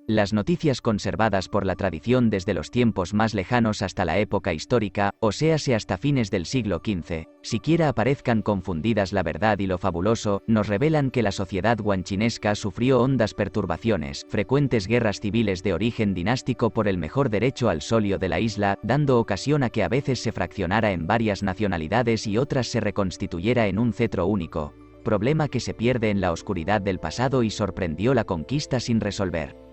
Las noticias conservadas por la tradición desde los tiempos más lejanos hasta la época histórica, o séase hasta fines del siglo XV, siquiera aparezcan confundidas la verdad y lo fabuloso, nos revelan que la sociedad guanchinesca sufrió hondas perturbaciones, frecuentes guerras civiles de origen dinástico por el mejor derecho al solio de la isla, dando ocasión a que a veces se fraccionara en varias nacionalidades y otras se reconstituyera en un cetro único, problema que se pierde en la oscuridad del pasado y sorprendió la conquista sin resolver.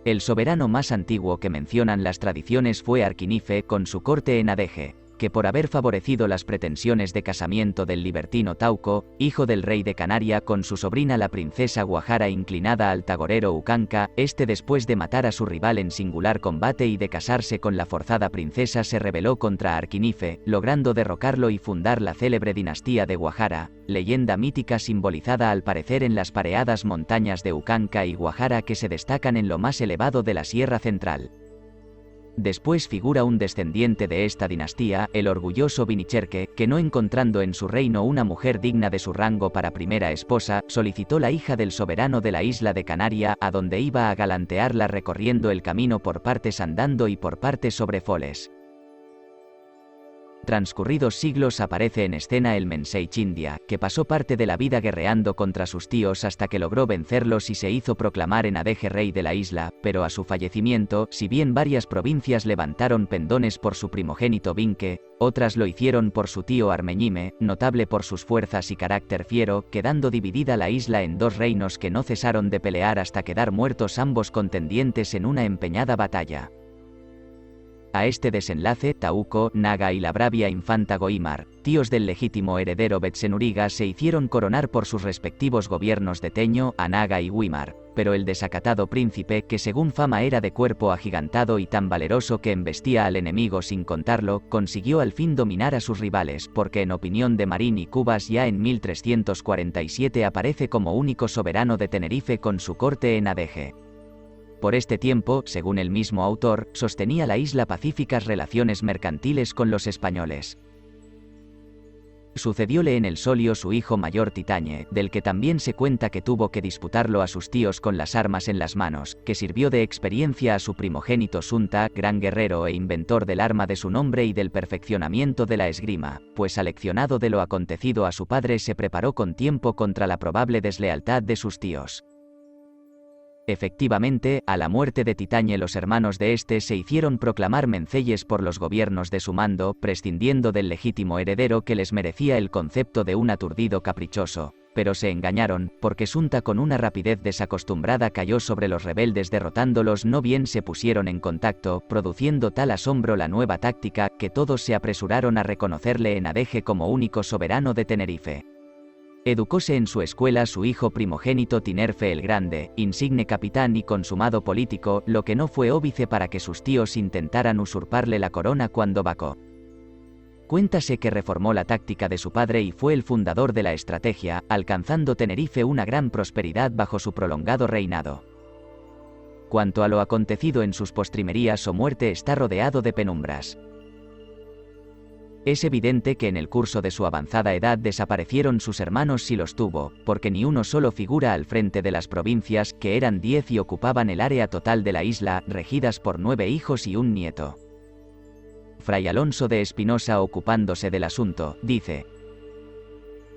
El soberano más antiguo que mencionan las tradiciones fue Arquinife con su corte en Adeje, que por haber favorecido las pretensiones de casamiento del libertino Tauco, hijo del rey de Canaria con su sobrina la princesa Guajara inclinada al tagorero Ucanca, después de matar a su rival en singular combate y de casarse con la forzada princesa se rebeló contra Arquinife, logrando derrocarlo y fundar la célebre dinastía de Guajara, leyenda mítica simbolizada al parecer en las pareadas montañas de Ucanca y Guajara que se destacan en lo más elevado de la Sierra Central. Después figura un descendiente de esta dinastía, el orgulloso Vinicherque, que no encontrando en su reino una mujer digna de su rango para primera esposa, solicitó la hija del soberano de la isla de Canaria, a donde iba a galantearla recorriendo el camino por partes andando y por partes sobre foles. Transcurridos siglos aparece en escena el Mensei Chindia, que pasó parte de la vida guerreando contra sus tíos hasta que logró vencerlos y se hizo proclamar en Adeje rey de la isla, pero a su fallecimiento, si bien varias provincias levantaron pendones por su primogénito Vinque, otras lo hicieron por su tío Armeñime, notable por sus fuerzas y carácter fiero, quedando dividida la isla en dos reinos que no cesaron de pelear hasta quedar muertos ambos contendientes en una empeñada batalla. A este desenlace, Tauco, Naga y la bravia infanta Goimar, tíos del legítimo heredero Betsenuriga, se hicieron coronar por sus respectivos gobiernos de Teño, Anaga y Guimar, pero el desacatado príncipe, que según fama era de cuerpo agigantado y tan valeroso que embestía al enemigo sin contarlo, consiguió al fin dominar a sus rivales, porque en opinión de Marín y Cubas ya en 1347 aparece como único soberano de Tenerife con su corte en Adeje. Por este tiempo, según el mismo autor, sostenía la isla pacíficas relaciones mercantiles con los españoles. Sucedióle en el solio su hijo mayor Titañe, del que también se cuenta que tuvo que disputarlo a sus tíos con las armas en las manos, que sirvió de experiencia a su primogénito Sunta, gran guerrero e inventor del arma de su nombre y del perfeccionamiento de la esgrima, pues aleccionado de lo acontecido a su padre se preparó con tiempo contra la probable deslealtad de sus tíos. Efectivamente, a la muerte de Titañe los hermanos de este se hicieron proclamar menceyes por los gobiernos de su mando, prescindiendo del legítimo heredero que les merecía el concepto de un aturdido caprichoso, pero se engañaron, porque Sunta con una rapidez desacostumbrada cayó sobre los rebeldes derrotándolos no bien se pusieron en contacto, produciendo tal asombro la nueva táctica, que todos se apresuraron a reconocerle en Adeje como único soberano de Tenerife. Educóse en su escuela su hijo primogénito Tinerfe el Grande, insigne capitán y consumado político, lo que no fue óbice para que sus tíos intentaran usurparle la corona cuando vacó. Cuéntase que reformó la táctica de su padre y fue el fundador de la estrategia, alcanzando Tenerife una gran prosperidad bajo su prolongado reinado. Cuanto a lo acontecido en sus postrimerías o muerte está rodeado de penumbras. Es evidente que en el curso de su avanzada edad desaparecieron sus hermanos si los tuvo, porque ni uno solo figura al frente de las provincias, que eran 10 y ocupaban el área total de la isla, regidas por 9 hijos y un nieto. Fray Alonso de Espinosa, ocupándose del asunto, dice: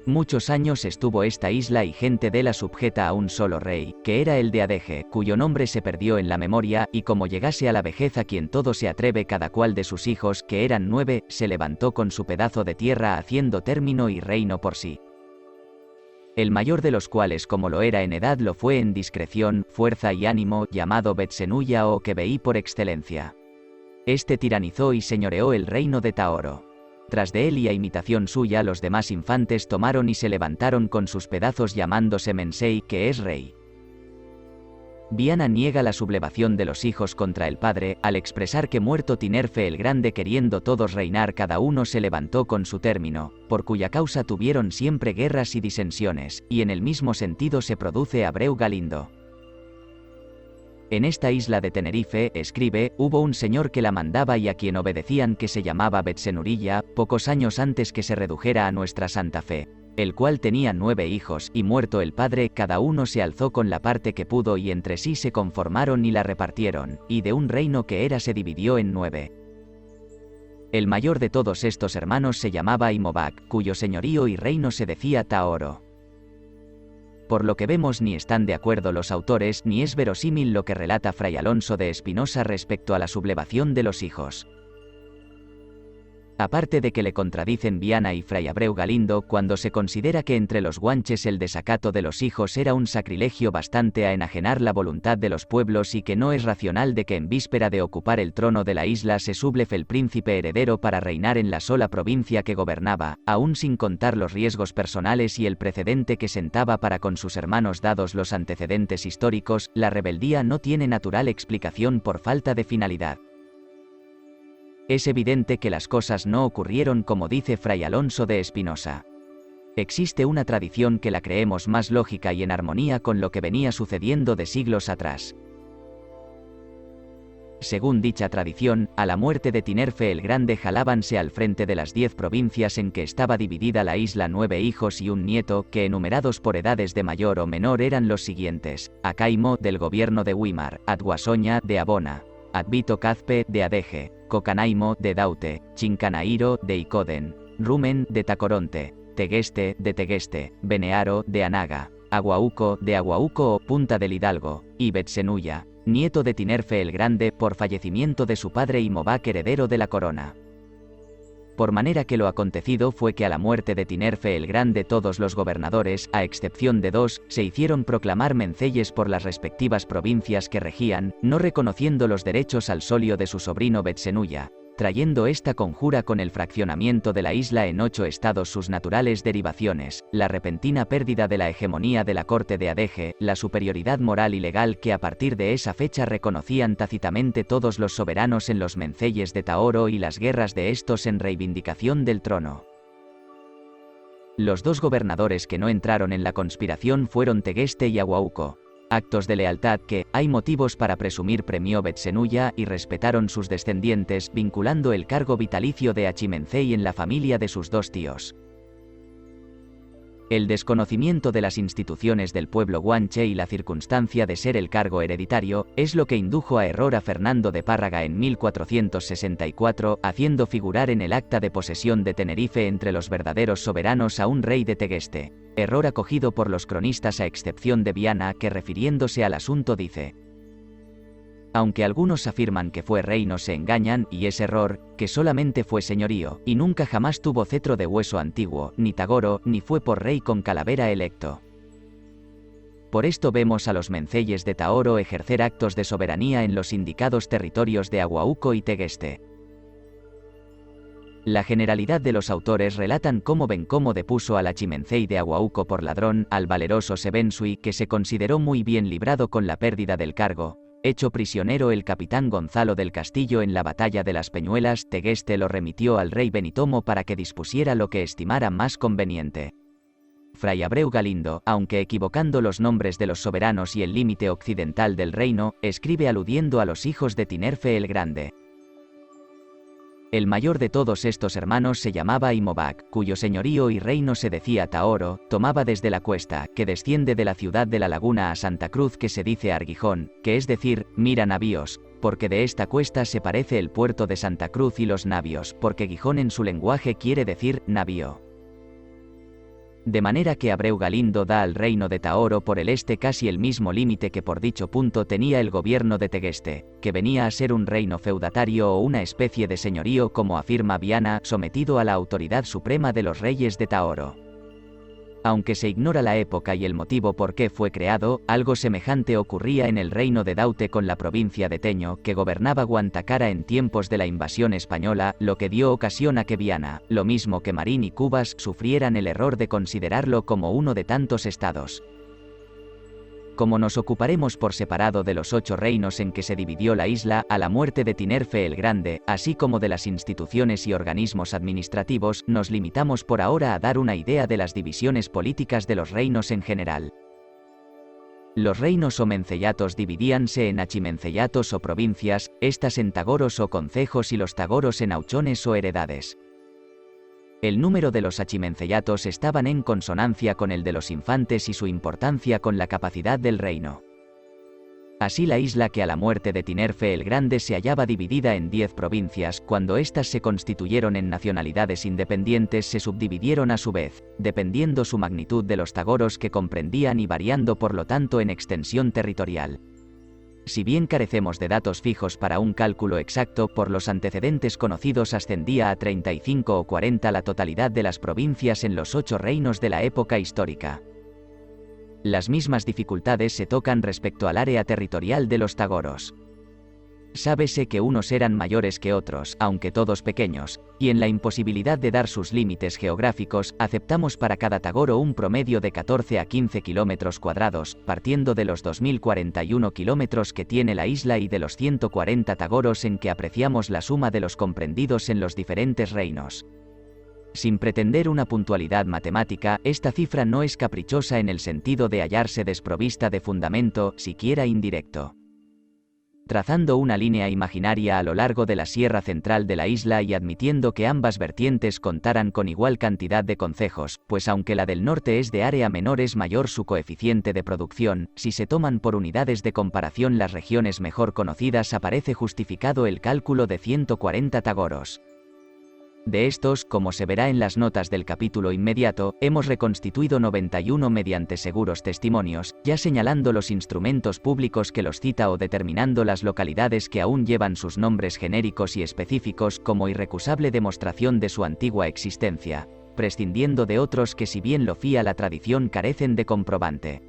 muchos años estuvo esta isla y gente de la subjeta a un solo rey, que era el de Adeje, cuyo nombre se perdió en la memoria, y como llegase a la vejez a quien todo se atreve cada cual de sus hijos, que eran 9, se levantó con su pedazo de tierra haciendo término y reino por sí. El mayor de los cuales como lo era en edad lo fue en discreción, fuerza y ánimo, llamado Betsenuya o Queveí por excelencia. Este tiranizó y señoreó el reino de Taoro. Tras de él y a imitación suya los demás infantes tomaron y se levantaron con sus pedazos llamándose Mensei, que es rey. Viana niega la sublevación de los hijos contra el padre, al expresar que muerto Tinerfe el Grande queriendo todos reinar cada uno se levantó con su término, por cuya causa tuvieron siempre guerras y disensiones, y en el mismo sentido se produce Abreu Galindo. En esta isla de Tenerife, escribe, hubo un señor que la mandaba y a quien obedecían que se llamaba Betsenurilla, pocos años antes que se redujera a nuestra Santa Fe. el cual tenía 9 hijos, y muerto el padre, cada uno se alzó con la parte que pudo y entre sí se conformaron y la repartieron, y de un reino que era se dividió en 9. El mayor de todos estos hermanos se llamaba Imobac, cuyo señorío y reino se decía Taoro. Por lo que vemos ni están de acuerdo los autores ni es verosímil lo que relata Fray Alonso de Espinosa respecto a la sublevación de los hijos. Aparte de que le contradicen Viana y Fray Abreu Galindo cuando se considera que entre los guanches el desacato de los hijos era un sacrilegio bastante a enajenar la voluntad de los pueblos y que no es racional de que en víspera de ocupar el trono de la isla se sublefe el príncipe heredero para reinar en la sola provincia que gobernaba, aún sin contar los riesgos personales y el precedente que sentaba para con sus hermanos dados los antecedentes históricos, la rebeldía no tiene natural explicación por falta de finalidad. Es evidente que las cosas no ocurrieron como dice Fray Alonso de Espinosa. Existe una tradición que la creemos más lógica y en armonía con lo que venía sucediendo de siglos atrás. Según dicha tradición, a la muerte de Tinerfe el Grande jalábanse al frente de las 10 provincias en que estaba dividida la isla 9 hijos y un nieto, que enumerados por edades de mayor o menor eran los siguientes: Acaimo, del gobierno de Huimar; Adguasoña, de Abona; Advito Cazpe, de Adeje; Cocanaimo, de Daute; Chincanairo, de Icoden; Rumen, de Tacoronte; Tegueste, de Tegueste; Benearo, de Anaga; Aguauco, de Aguauco o Punta del Hidalgo; y Betsenuya, nieto de Tinerfe el Grande, por fallecimiento de su padre Imobac heredero de la corona. Por manera que lo acontecido fue que a la muerte de Tinerfe el Grande todos los gobernadores, a excepción de 2, se hicieron proclamar menceyes por las respectivas provincias que regían, no reconociendo los derechos al solio de su sobrino Betsenuya, trayendo esta conjura con el fraccionamiento de la isla en 8 estados sus naturales derivaciones, la repentina pérdida de la hegemonía de la corte de Adeje, la superioridad moral y legal que a partir de esa fecha reconocían tácitamente todos los soberanos en los menceyes de Taoro y las guerras de estos en reivindicación del trono. Los 2 gobernadores que no entraron en la conspiración fueron Tegueste y Aguauco. Actos de lealtad que, hay motivos para presumir, premió Betsenuya y respetaron sus descendientes, vinculando el cargo vitalicio de Achimencey en la familia de sus 2 tíos. El desconocimiento de las instituciones del pueblo guanche y la circunstancia de ser el cargo hereditario, es lo que indujo a error a Fernando de Párraga en 1464, haciendo figurar en el acta de posesión de Tenerife entre los verdaderos soberanos a un rey de Tegueste. Error acogido por los cronistas a excepción de Viana, que refiriéndose al asunto dice: aunque algunos afirman que fue reino se engañan, y es error, que solamente fue señorío, y nunca jamás tuvo cetro de hueso antiguo, ni tagoro, ni fue por rey con calavera electo. Por esto vemos a los menceyes de Taoro ejercer actos de soberanía en los indicados territorios de Aguauco y Tegueste. La generalidad de los autores relatan cómo Bencomo depuso al Achimencey de Aguauco por ladrón, al valeroso Sebensui, que se consideró muy bien librado con la pérdida del cargo. Hecho prisionero el capitán Gonzalo del Castillo en la batalla de las Peñuelas, Tegueste lo remitió al rey Benitomo para que dispusiera lo que estimara más conveniente. Fray Abreu Galindo, aunque equivocando los nombres de los soberanos y el límite occidental del reino, escribe aludiendo a los hijos de Tinerfe el Grande. El mayor de todos estos hermanos se llamaba Imobac, cuyo señorío y reino se decía Taoro, tomaba desde la cuesta, que desciende de la ciudad de la laguna a Santa Cruz, que se dice Arguijón, que es decir, mira navíos, porque de esta cuesta se parece el puerto de Santa Cruz y los navios, porque Gijón en su lenguaje quiere decir navío. De manera que Abreu Galindo da al reino de Taoro por el este casi el mismo límite que por dicho punto tenía el gobierno de Tegueste, que venía a ser un reino feudatario o una especie de señorío, como afirma Viana, sometido a la autoridad suprema de los reyes de Taoro. Aunque se ignora la época y el motivo por qué fue creado, algo semejante ocurría en el reino de Daute con la provincia de Teño, que gobernaba Guantacara en tiempos de la invasión española, lo que dio ocasión a que Viana, lo mismo que Marín y Cubas, sufrieran el error de considerarlo como uno de tantos estados. Como nos ocuparemos por separado de los 8 reinos en que se dividió la isla, a la muerte de Tinerfe el Grande, así como de las instituciones y organismos administrativos, nos limitamos por ahora a dar una idea de las divisiones políticas de los reinos en general. Los reinos o menceyatos dividíanse en achimenceyatos o provincias, estas en tagoros o concejos y los tagoros en auchones o heredades. El número de los achimenceyatos estaban en consonancia con el de los infantes y su importancia con la capacidad del reino. Así la isla, que a la muerte de Tinerfe el Grande se hallaba dividida en 10 provincias, cuando éstas se constituyeron en nacionalidades independientes, se subdividieron a su vez, dependiendo su magnitud de los tagoros que comprendían y variando por lo tanto en extensión territorial. Si bien carecemos de datos fijos para un cálculo exacto, por los antecedentes conocidos ascendía a 35 o 40 la totalidad de las provincias en los 8 reinos de la época histórica. Las mismas dificultades se tocan respecto al área territorial de los tagoros. Sábese que unos eran mayores que otros, aunque todos pequeños, y en la imposibilidad de dar sus límites geográficos, aceptamos para cada tagoro un promedio de 14 a 15 kilómetros cuadrados, partiendo de los 2041 kilómetros que tiene la isla y de los 140 tagoros en que apreciamos la suma de los comprendidos en los diferentes reinos. Sin pretender una puntualidad matemática, esta cifra no es caprichosa en el sentido de hallarse desprovista de fundamento, siquiera indirecto. Trazando una línea imaginaria a lo largo de la sierra central de la isla y admitiendo que ambas vertientes contaran con igual cantidad de concejos, pues aunque la del norte es de área menor, es mayor su coeficiente de producción, si se toman por unidades de comparación las regiones mejor conocidas, aparece justificado el cálculo de 140 tagoros. De estos, como se verá en las notas del capítulo inmediato, hemos reconstituido 91 mediante seguros testimonios, ya señalando los instrumentos públicos que los cita o determinando las localidades que aún llevan sus nombres genéricos y específicos como irrecusable demostración de su antigua existencia, prescindiendo de otros que, si bien lo fía la tradición, carecen de comprobante.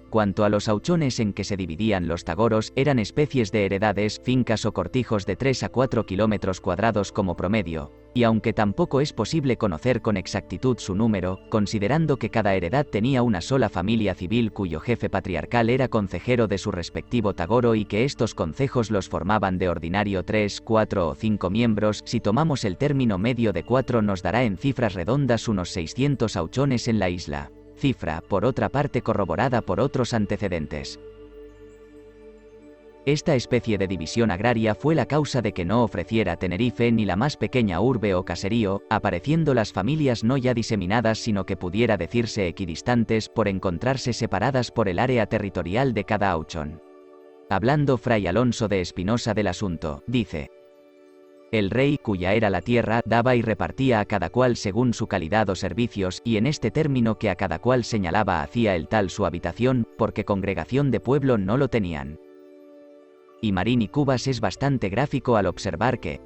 Cuanto a los auchones en que se dividían los tagoros, eran especies de heredades, fincas o cortijos de 3 a 4 kilómetros cuadrados como promedio, y aunque tampoco es posible conocer con exactitud su número, considerando que cada heredad tenía una sola familia civil cuyo jefe patriarcal era concejero de su respectivo tagoro y que estos concejos los formaban de ordinario 3, 4 o 5 miembros, si tomamos el término medio de 4 nos dará en cifras redondas unos 600 auchones en la isla. Cifra, por otra parte, corroborada por otros antecedentes. Esta especie de división agraria fue la causa de que no ofreciera Tenerife ni la más pequeña urbe o caserío, apareciendo las familias no ya diseminadas sino que pudiera decirse equidistantes por encontrarse separadas por el área territorial de cada auchón. Hablando Fray Alonso de Espinosa del asunto, dice: el rey, cuya era la tierra, daba y repartía a cada cual según su calidad o servicios, y en este término que a cada cual señalaba hacía el tal su habitación, porque congregación de pueblo no lo tenían. Y Marín y Cubas es bastante gráfico al observar que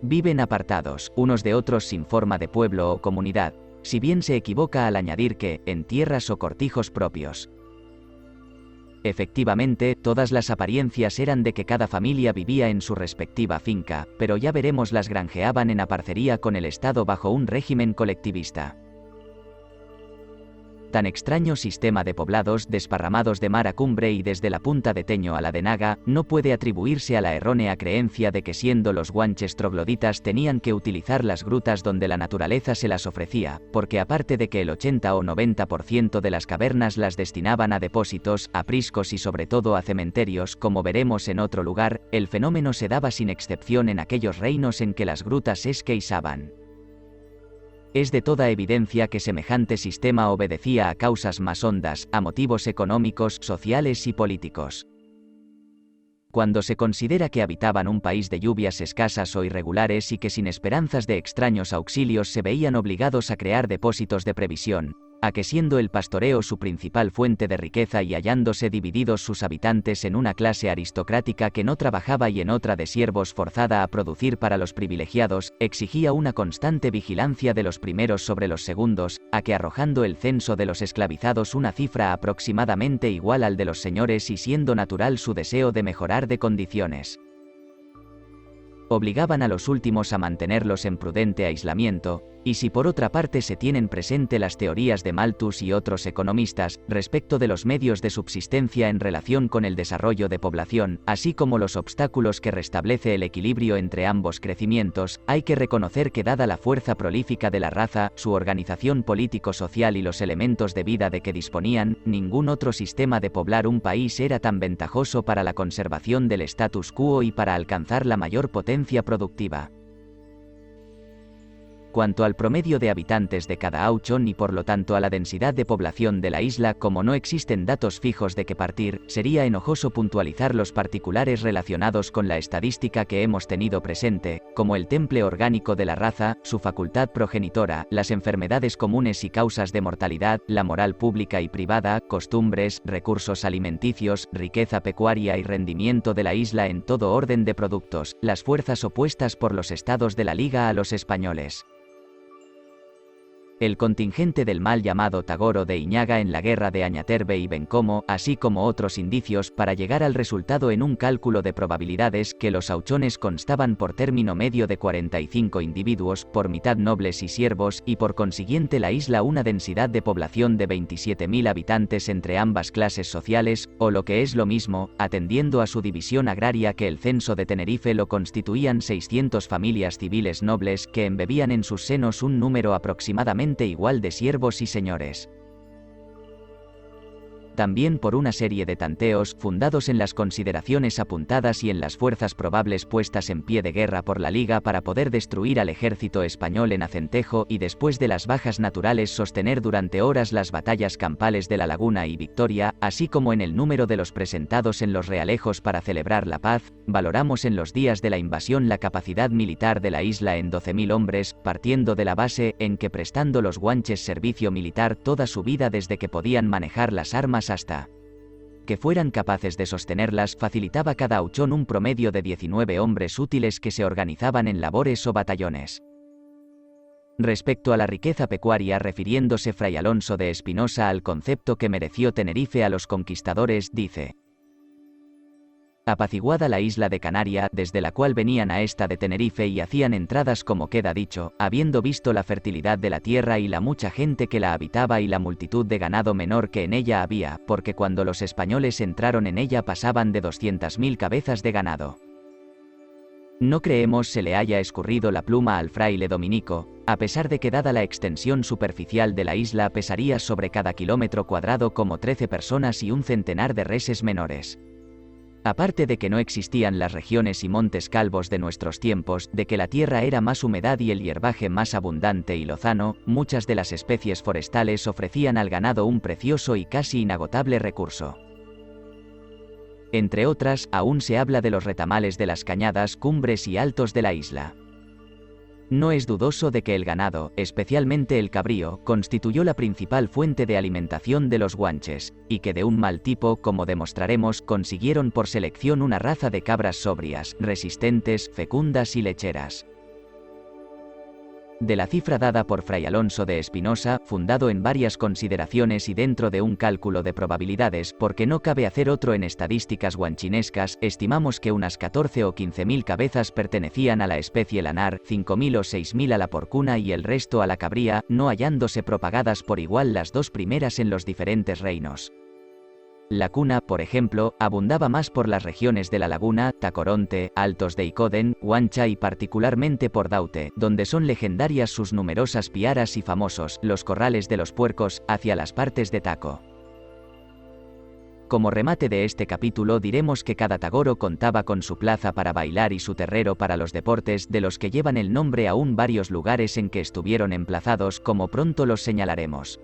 viven apartados, unos de otros sin forma de pueblo o comunidad, si bien se equivoca al añadir que, en tierras o cortijos propios. Efectivamente, todas las apariencias eran de que cada familia vivía en su respectiva finca, pero ya veremos las granjeaban en aparcería con el Estado bajo un régimen colectivista. Tan extraño sistema de poblados desparramados de mar a cumbre y desde la punta de Teño a la de Naga, no puede atribuirse a la errónea creencia de que siendo los guanches trogloditas tenían que utilizar las grutas donde la naturaleza se las ofrecía, porque aparte de que el 80 o 90% de las cavernas las destinaban a depósitos, apriscos y sobre todo a cementerios, como veremos en otro lugar, el fenómeno se daba sin excepción en aquellos reinos en que las grutas esqueisaban. Es de toda evidencia que semejante sistema obedecía a causas más hondas, a motivos económicos, sociales y políticos. Cuando se considera que habitaban un país de lluvias escasas o irregulares y que sin esperanzas de extraños auxilios se veían obligados a crear depósitos de previsión, a que siendo el pastoreo su principal fuente de riqueza y hallándose divididos sus habitantes en una clase aristocrática que no trabajaba y en otra de siervos forzada a producir para los privilegiados, exigía una constante vigilancia de los primeros sobre los segundos, a que arrojando el censo de los esclavizados una cifra aproximadamente igual al de los señores y siendo natural su deseo de mejorar de condiciones, obligaban a los últimos a mantenerlos en prudente aislamiento, y si por otra parte se tienen presente las teorías de Malthus y otros economistas, respecto de los medios de subsistencia en relación con el desarrollo de población, así como los obstáculos que restablece el equilibrio entre ambos crecimientos, hay que reconocer que dada la fuerza prolífica de la raza, su organización político-social y los elementos de vida de que disponían, ningún otro sistema de poblar un país era tan ventajoso para la conservación del status quo y para alcanzar la mayor potencia productiva. Cuanto al promedio de habitantes de cada auchón y por lo tanto a la densidad de población de la isla, como no existen datos fijos de que partir, sería enojoso puntualizar los particulares relacionados con la estadística que hemos tenido presente, como el temple orgánico de la raza, su facultad progenitora, las enfermedades comunes y causas de mortalidad, la moral pública y privada, costumbres, recursos alimenticios, riqueza pecuaria y rendimiento de la isla en todo orden de productos, las fuerzas opuestas por los estados de la Liga a los españoles. El contingente del mal llamado Tagoro de Iñaga en la guerra de Añaterbe y Bencomo, así como otros indicios para llegar al resultado en un cálculo de probabilidades que los auchones constaban por término medio de 45 individuos, por mitad nobles y siervos, y por consiguiente la isla una densidad de población de 27.000 habitantes entre ambas clases sociales, o lo que es lo mismo, atendiendo a su división agraria que el censo de Tenerife lo constituían 600 familias civiles nobles que embebían en sus senos un número aproximadamente igual de siervos y señores. También por una serie de tanteos, fundados en las consideraciones apuntadas y en las fuerzas probables puestas en pie de guerra por la Liga para poder destruir al ejército español en Acentejo y después de las bajas naturales sostener durante horas las batallas campales de La Laguna y Victoria, así como en el número de los presentados en los realejos para celebrar la paz, valoramos en los días de la invasión la capacidad militar de la isla en 12.000 hombres, partiendo de la base en que prestando los guanches servicio militar toda su vida desde que podían manejar las armas hasta que fueran capaces de sostenerlas facilitaba cada auchón un promedio de 19 hombres útiles que se organizaban en labores o batallones. Respecto a la riqueza pecuaria, refiriéndose Fray Alonso de Espinosa al concepto que mereció Tenerife a los conquistadores, dice: apaciguada la isla de Canaria, desde la cual venían a esta de Tenerife y hacían entradas como queda dicho, habiendo visto la fertilidad de la tierra y la mucha gente que la habitaba y la multitud de ganado menor que en ella había, porque cuando los españoles entraron en ella pasaban de 200.000 cabezas de ganado. No creemos se le haya escurrido la pluma al fraile dominico, a pesar de que dada la extensión superficial de la isla pesaría sobre cada kilómetro cuadrado como 13 personas y un centenar de reses menores. Aparte de que no existían las regiones y montes calvos de nuestros tiempos, de que la tierra era más humedad y el hierbaje más abundante y lozano, muchas de las especies forestales ofrecían al ganado un precioso y casi inagotable recurso. Entre otras, aún se habla de los retamales de las cañadas, cumbres y altos de la isla. No es dudoso de que el ganado, especialmente el cabrío, constituyó la principal fuente de alimentación de los guanches, y que de un mal tipo, como demostraremos, consiguieron por selección una raza de cabras sobrias, resistentes, fecundas y lecheras. De la cifra dada por Fray Alonso de Espinosa, fundado en varias consideraciones y dentro de un cálculo de probabilidades, porque no cabe hacer otro en estadísticas guanchinescas, estimamos que unas 14 o 15.000 cabezas pertenecían a la especie lanar, 5.000 o 6.000 a la porcuna y el resto a la cabría, no hallándose propagadas por igual las dos primeras en los diferentes reinos. La cuna, por ejemplo, abundaba más por las regiones de La Laguna, Tacoronte, Altos de Icoden, Huancha y particularmente por Daute, donde son legendarias sus numerosas piaras y famosos, los corrales de los puercos, hacia las partes de Taco. Como remate de este capítulo diremos que cada tagoro contaba con su plaza para bailar y su terrero para los deportes, de los que llevan el nombre aún varios lugares en que estuvieron emplazados, como pronto los señalaremos.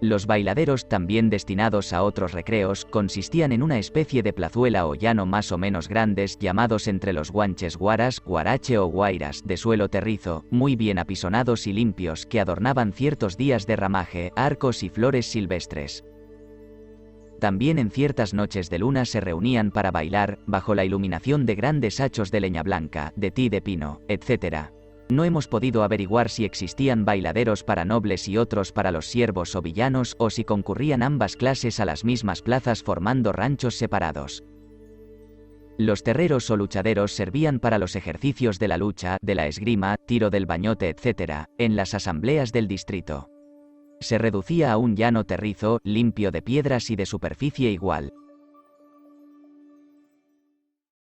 Los bailaderos, también destinados a otros recreos, consistían en una especie de plazuela o llano más o menos grandes, llamados entre los guanches guaras, guarache o guairas, de suelo terrizo, muy bien apisonados y limpios, que adornaban ciertos días de ramaje, arcos y flores silvestres. También en ciertas noches de luna se reunían para bailar, bajo la iluminación de grandes hachos de leña blanca, de ti de pino, etc. No hemos podido averiguar si existían bailaderos para nobles y otros para los siervos o villanos, o si concurrían ambas clases a las mismas plazas formando ranchos separados. Los terreros o luchaderos servían para los ejercicios de la lucha, de la esgrima, tiro del bañote, etc., en las asambleas del distrito. Se reducía a un llano terrizo, limpio de piedras y de superficie igual.